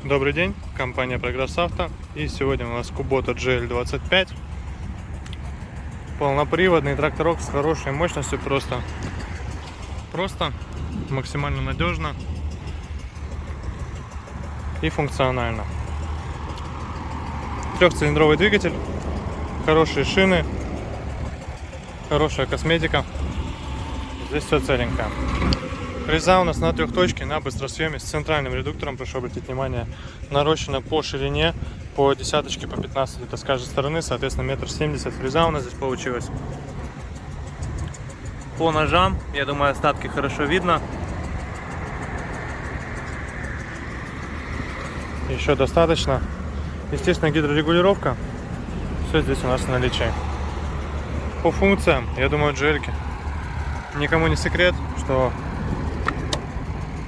Добрый день, компания Progress Auto. И сегодня у нас Kubota GL25. Полноприводный тракторок с хорошей мощностью, просто максимально надежно и функционально. Трехцилиндровый двигатель, хорошие шины, хорошая косметика. Здесь все целенькое. Фреза у нас на трехточке, на быстросъеме, с центральным редуктором. Прошу обратить внимание, нарощена по ширине, по десяточке, по 15, это с каждой стороны, соответственно 1,70 м фреза у нас здесь получилась. По ножам, я думаю, остатки хорошо видно. Еще достаточно. Естественно, гидрорегулировка. Все здесь у нас в наличии. По функциям, я думаю, GL-ки никому не секрет, что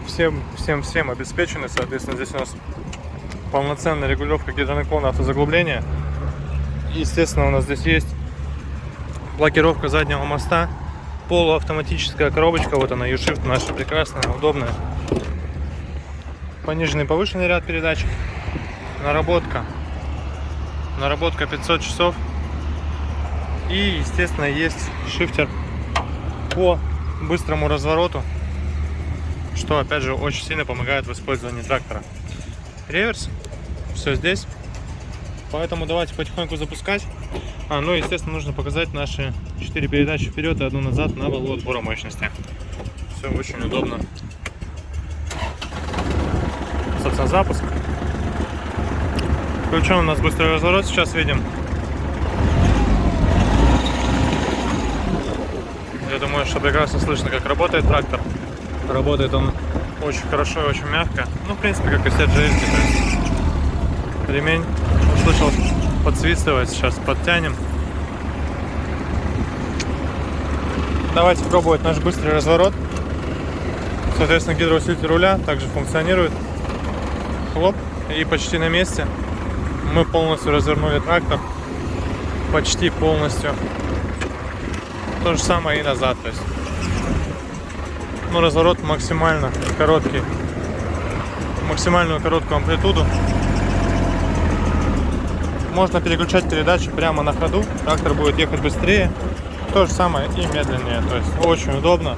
всем обеспечены. Соответственно, здесь у нас полноценная регулировка гидронаклона, автозаглубления. Естественно, у нас здесь есть блокировка заднего моста, полуавтоматическая коробочка, вот она, U-Shift наша прекрасная, удобная. Пониженный и повышенный ряд передач, наработка 500 часов. И, естественно, есть шифтер по быстрому развороту, что опять же очень сильно помогает в использовании трактора. Реверс, все здесь, поэтому давайте потихоньку запускать. Ну, естественно, нужно показать наши 4 передачи вперед и 1 назад на валу отбора мощности. Все очень удобно. Собственно, запуск. Включен у нас быстрый разворот, сейчас видим. Я думаю, что прекрасно слышно, как работает трактор. Работает он очень хорошо и очень мягко. Ну, в принципе, как и все GL-ки. Ремень, услышал, подсвистывает. Сейчас подтянем. Давайте пробовать наш быстрый разворот. Соответственно, гидроусилитель руля также функционирует. Хлоп, и почти на месте. Мы полностью развернули трактор. Почти полностью. То же самое и назад. То есть, разворот максимально короткий. Максимальную короткую амплитуду. Можно переключать передачи прямо на ходу. Трактор будет ехать быстрее. То же самое и медленнее. То есть очень удобно.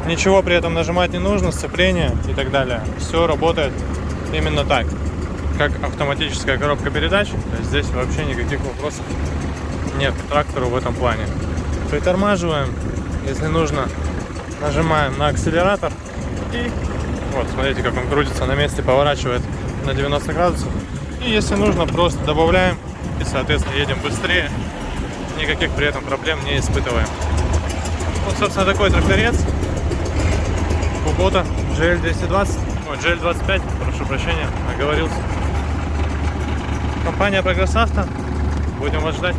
Ничего при этом нажимать не нужно, сцепление и так далее. Все работает именно так, как автоматическая коробка передач. То есть здесь вообще никаких вопросов нет к трактору в этом плане. Притормаживаем, если нужно, нажимаем на акселератор. И вот, смотрите, как он крутится на месте, поворачивает на 90 градусов. И если нужно, просто добавляем и, соответственно, едем быстрее. Никаких при этом проблем не испытываем. Вот, собственно, такой тракторец. Kubota GL25, прошу прощения, оговорился. Компания Progress Auto. Будем вас ждать.